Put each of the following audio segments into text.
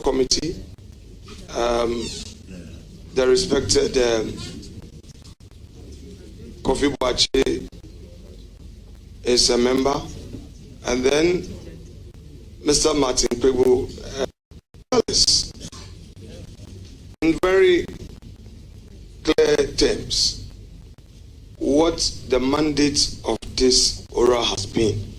committee. The respected Kofi Boache is a member, and then Mr. Martin Pegu in very clear terms what the mandate of this oral has been.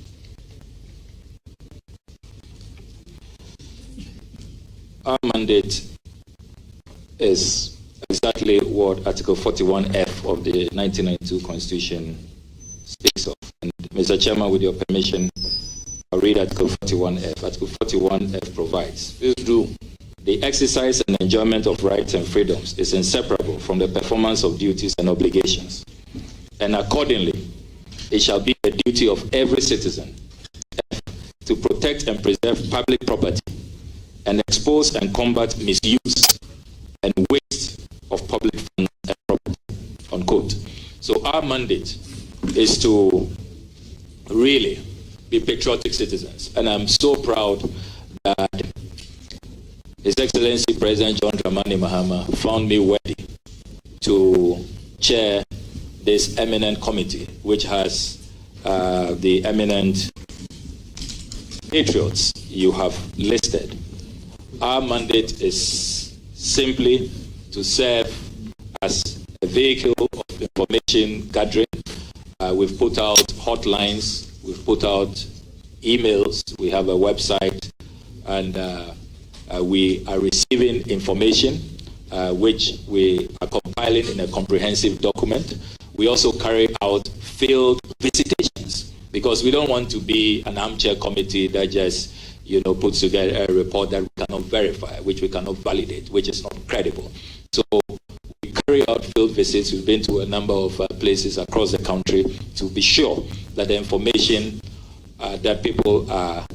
Our mandate is exactly what Article 41F of the 1992 Constitution speaks of. And Mr. Chairman, with your permission, I'll read Article 41F. Article 41F provides, please do. The exercise and enjoyment of rights and freedoms is inseparable from the performance of duties and obligations. And accordingly, it shall be the duty of every citizen to protect and preserve public property and expose and combat misuse and waste of public funds and property, unquote. So our mandate is to really be patriotic citizens. And I'm so proud that His Excellency President John Dramani Mahama found me worthy to chair this eminent committee, which has the eminent patriots you have listed. Our mandate is simply to serve as a vehicle of information gathering. We've put out hotlines, we've put out emails, we have a website, and we are receiving information which we are compiling in a comprehensive document. We also carry out field visitations because we don't want to be an armchair committee that just puts together a report that we cannot verify, which we cannot validate, which is not credible. So we carry out field visits. We've been to a number of places across the country to be sure that the information that people are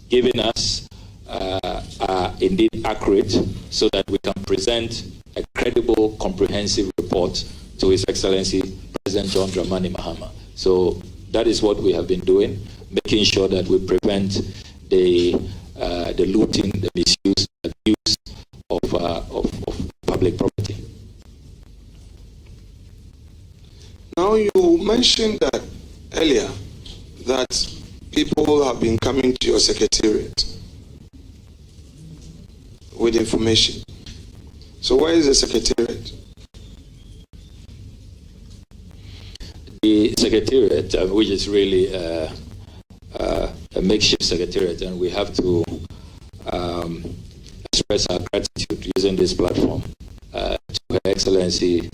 giving us are indeed accurate, so that we can present a credible, comprehensive report to His Excellency President John Dramani Mahama. So that is what we have been doing, making sure that we prevent the looting, the misuse, the abuse of public property. Now you mentioned that earlier that people have been coming to your secretariat with information. So where is the secretariat? The secretariat, which is really a makeshift secretariat, and we have to express our gratitude using this platform to Her Excellency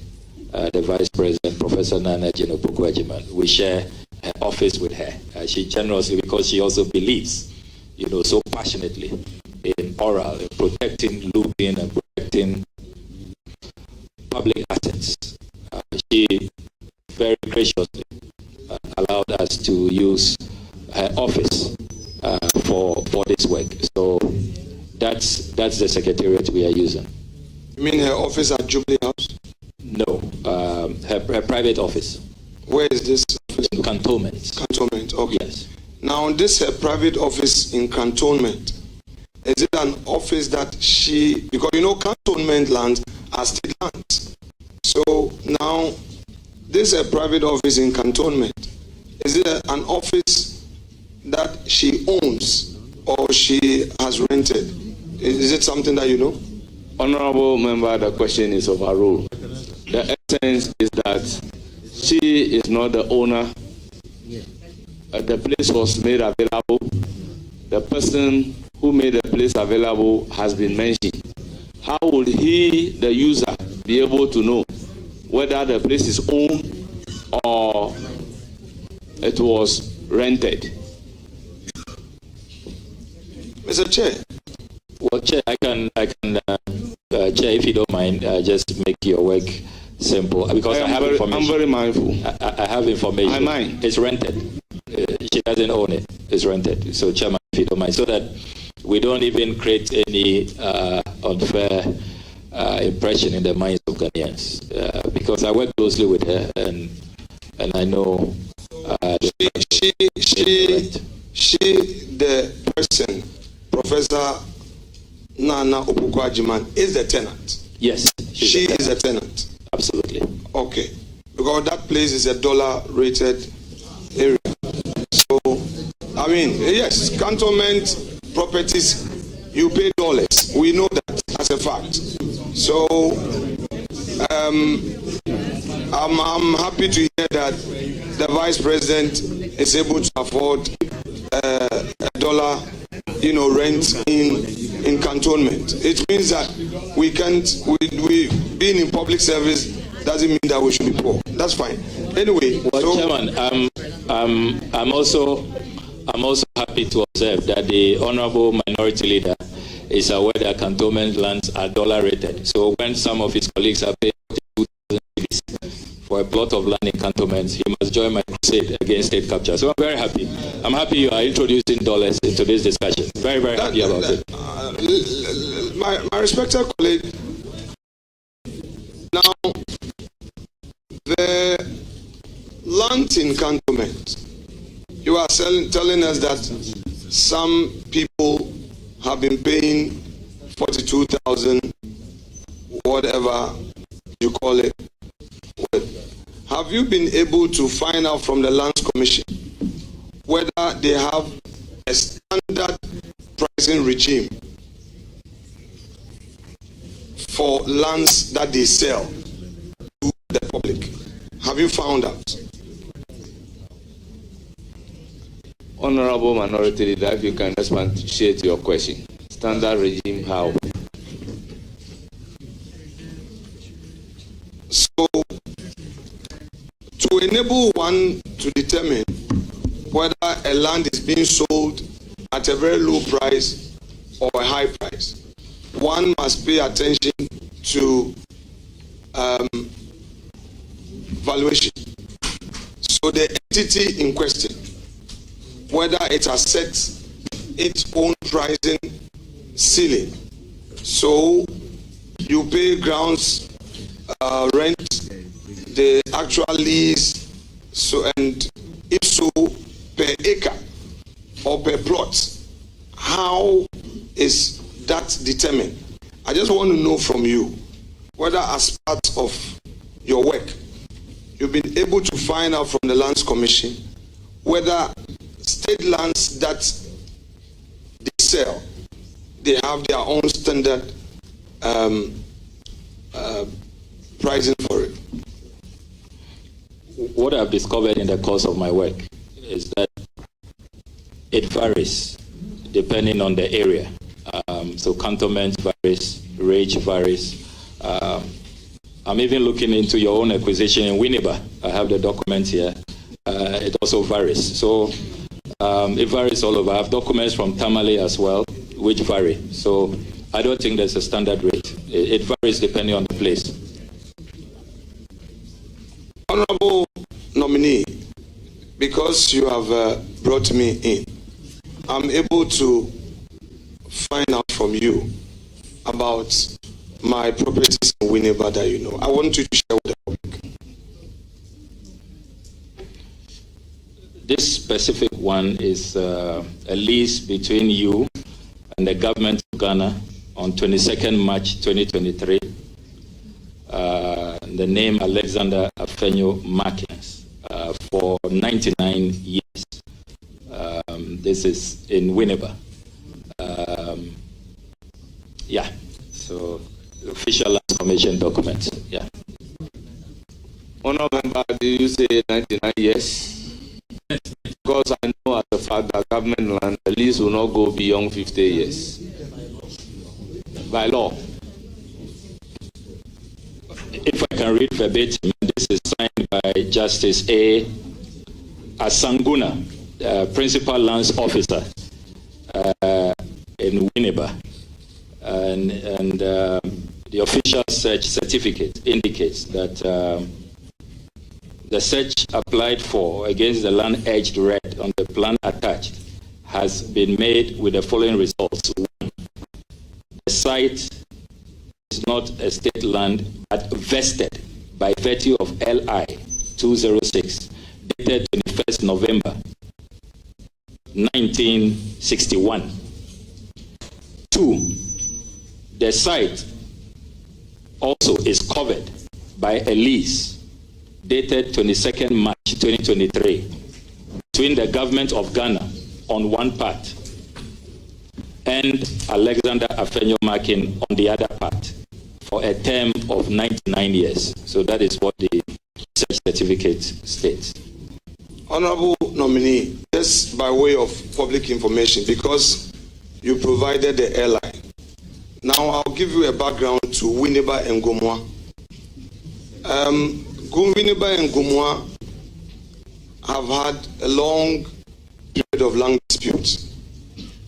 the Vice President, Professor Nana Jino-Poku-Agyemang. We share her office with her. She generously, because she also believes, so passionately in oral, in protecting looting and protecting public assets. She very graciously allowed us to use her office for this work. So that's the secretariat we are using. You mean her office at Jubilee House? No, her private office. Where is this office? In Cantonment. Cantonment, okay. Yes. Now, this her private office in Cantonment, is it an office that she, because cantonment lands are state lands. So now, this a private office in Cantonment. Is it an office that she owns or she has rented? Is it something that you know? Honorable member, the question is overruled. The essence is that she is not the owner. The place was made available. The person who made the place available has been mentioned. How would he, the user, be able to know whether the place is owned or it was rented? Mr. Chair. Well, Chair, I can Chair, if you don't mind, just make your work simple, because I have information. I'm very mindful. I have information. I mind. It's rented. She doesn't own it. It's rented. So, Chairman, if you don't mind, so that we don't even create any unfair impression in the minds of Ghanaians, because I work closely with her, and I know she the person, Professor Nana Opukwajiman is the tenant. Yes. She is a tenant. Absolutely. Okay. Because that place is a dollar-rated area. So, I mean, yes, cantonment properties, you pay dollars. We know that as a fact. So, I'm happy to hear that the Vice President is able to afford a dollar, rent in cantonment. It means that we being in public service doesn't mean that we should be poor. That's fine. Anyway, well, Chairman, I'm also happy to observe that the Honourable Minority Leader is aware that cantonment lands are dollar rated. So when some of his colleagues are paying 2,000 for a plot of land in cantonments, he must join my crusade against state capture. So I'm very happy. I'm happy you are introducing dollars into this discussion. Very, very happy about it. My respected colleague, now the land in cantonment, you are telling us that some people have been paying 42,000, whatever you call it. Have you been able to find out from the Lands Commission whether they have a standard pricing regime for lands that they sell to the public? Have you found out? Honorable Minority Leader, if you can expatiate your question. Standard regime, how? So, to enable one to determine whether a land is being sold at a very low price or a high price, one must pay attention to valuation. So the entity in question, whether it has set its own pricing ceiling. So you pay grounds rent, the actual lease, and if so, per acre or per plot. How is that determined? I just want to know from you whether as part of your work, you've been able to find out from the Lands Commission whether state lands that they sell, they have their own standard pricing for it. What I've discovered in the course of my work is that it varies depending on the area. So cantonment varies, range varies. I'm even looking into your own acquisition in Winneba. I have the documents here. It also varies. So it varies all over. I have documents from Tamale as well, which vary. So I don't think there's a standard rate. It varies depending on the place. Honorable nominee, because you have brought me in, I'm able to find out from you about my properties in Winneba that you know. I want you to share with the public. This specific one is a lease between you and the government of Ghana on 22nd March 2023. The name Alexander AfenyoMarkin for 99 years. This is in Winneba. Yeah, so official Lands Commission document. Yeah. Honorable Member, do you say 99 years? Because I know as a fact that government land, the lease will not go beyond 50 years. By law. If I can read verbatim, this is signed by Justice A. Asanguna, Principal Lands Officer in Winneba. And the official search certificate indicates that the search applied for against the land edged red on the plan attached has been made with the following results. One, the site is not a state land but vested by virtue of LI 206 dated 21st November 1961. Two, The site also is covered by a lease dated 22nd March 2023 between the government of Ghana on one part and Alexander AfenyoMarkin on the other part for a term of 99 years. So that is what the research certificate states. Honorable nominee, just by way of public information, because you provided the airline, now I'll give you a background to Winneba and Gomwa. Winneba and Gomwa have had a long period of land disputes.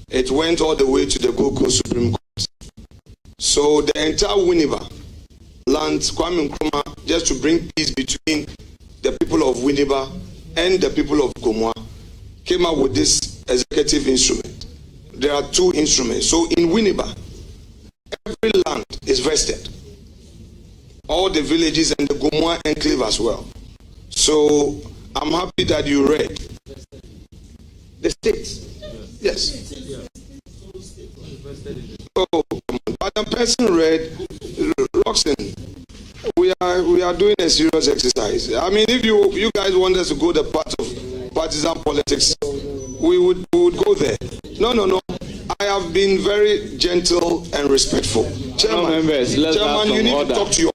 It went all the way to the Gold Coast Supreme Court. So the entire Winneba land, Kwame Nkrumah, just to bring peace between the people of Winneba and the people of Gomwa, came up with this executive instrument. There are two instruments. So in Winneba, every land is vested. All the villages and the Gomwa enclave as well. So I'm happy that you read the states. Yes. Oh, but the person read Roxanne. We are doing a serious exercise. I mean, if you guys want us to go the path of partisan politics, we would go there. No. I have been very gentle and respectful. Chairman, you need to talk to your.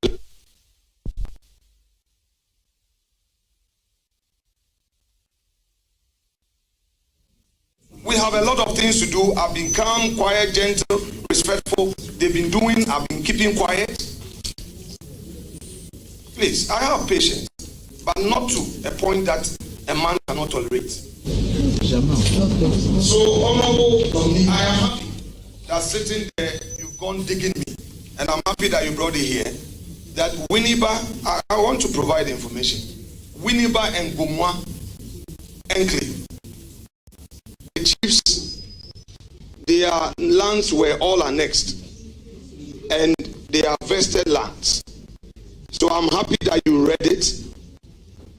We have a lot of things to do. I've been calm, quiet, gentle, respectful. They've been doing, I've been keeping quiet. Please, I have patience, but not to a point that a man cannot tolerate. So, Honorable, I am happy that sitting there, you've gone digging me, and I'm happy that you brought it here. That Winneba, I want to provide information. Winneba and Gomwa enclave. The chiefs, their lands were all annexed, and they are vested lands. So I'm happy that you read it.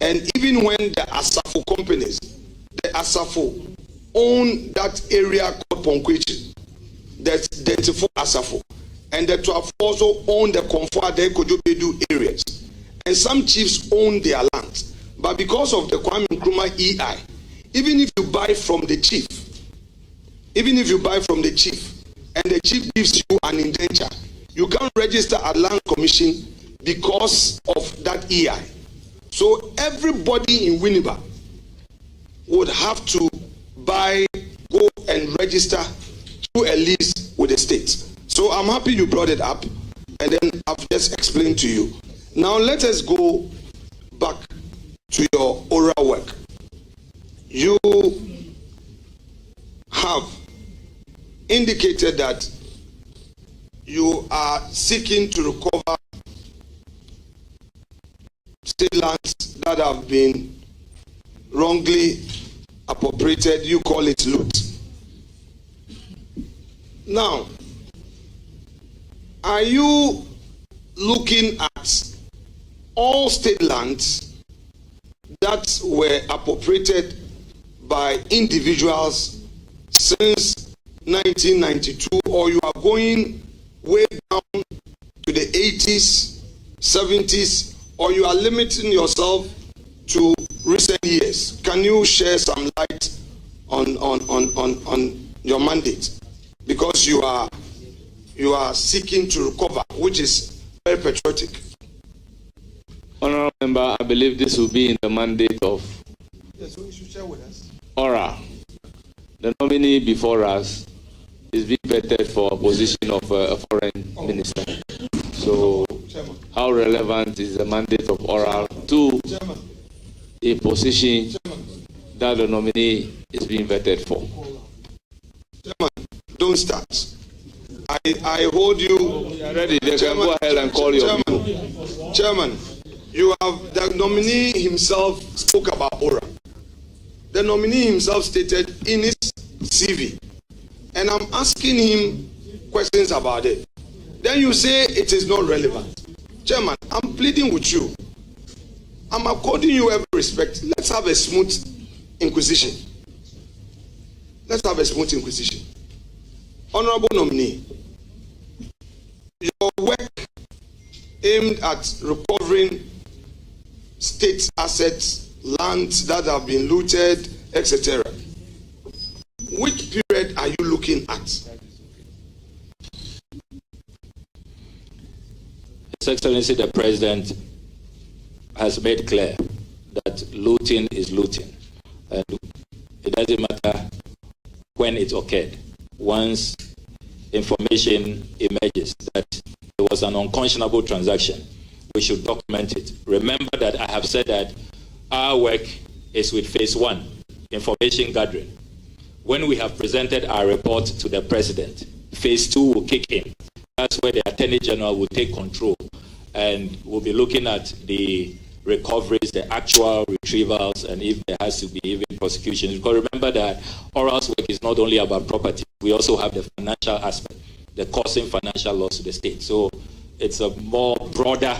And even when the Asafo companies, the Asafo own that area called Ponkwechi, that's 34 Asafo, and the 12 also own the Komfo Ade Kojobedu areas. And some chiefs own their lands. But because of the Kwame Nkrumah EI, even if you buy from the chief, and the chief gives you an indenture, you can't register at Land Commission because of that EI. So everybody in Winneba would have to go and register through a lease with the state. So I'm happy you brought it up, and then I've just explained to you. Now let us go back to your oral work. You have indicated that you are seeking to recover state lands that have been wrongly appropriated. You call it loot. Now, are you looking at all state lands that were appropriated by individuals since 1992, or you are going way down to the 80s, 70s, or you are limiting yourself to recent years? Can you share some light on your mandate? Because you are seeking to recover, which is very patriotic. Honourable Member, I believe this will be in the mandate of So you should share with us. ORA. The nominee before us is being vetted for a position of a foreign minister. So, how relevant is the mandate of ORA to a position that the nominee is being vetted for? Chairman, don't start. I hold you. We are ready. They can go ahead and call your people. Chairman, you have the nominee himself spoke about ORA. The nominee himself stated in his CV, and I'm asking him questions about it. Then you say it is not relevant. Chairman, I'm pleading with you. I'm according you every respect. Let's have a smooth inquisition. Let's have a smooth inquisition. Honorable nominee, your work aimed at recovering state assets, lands that have been looted, etc. Which period are you looking at? His Excellency the President has made clear that looting is looting, and it doesn't matter when it occurred. Once information emerges that there was an unconscionable transaction, we should document it. Remember that I have said that our work is with phase 1, information gathering. When we have presented our report to the President, phase 2 will kick in. That's where the Attorney General will take control, and we'll be looking at the recoveries, the actual retrievals, and if there has to be even prosecution. Because remember that Oral's work is not only about property, we also have the financial aspect, the causing financial loss to the state. So it's a more broader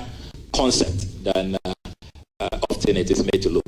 concept than often it is made to look.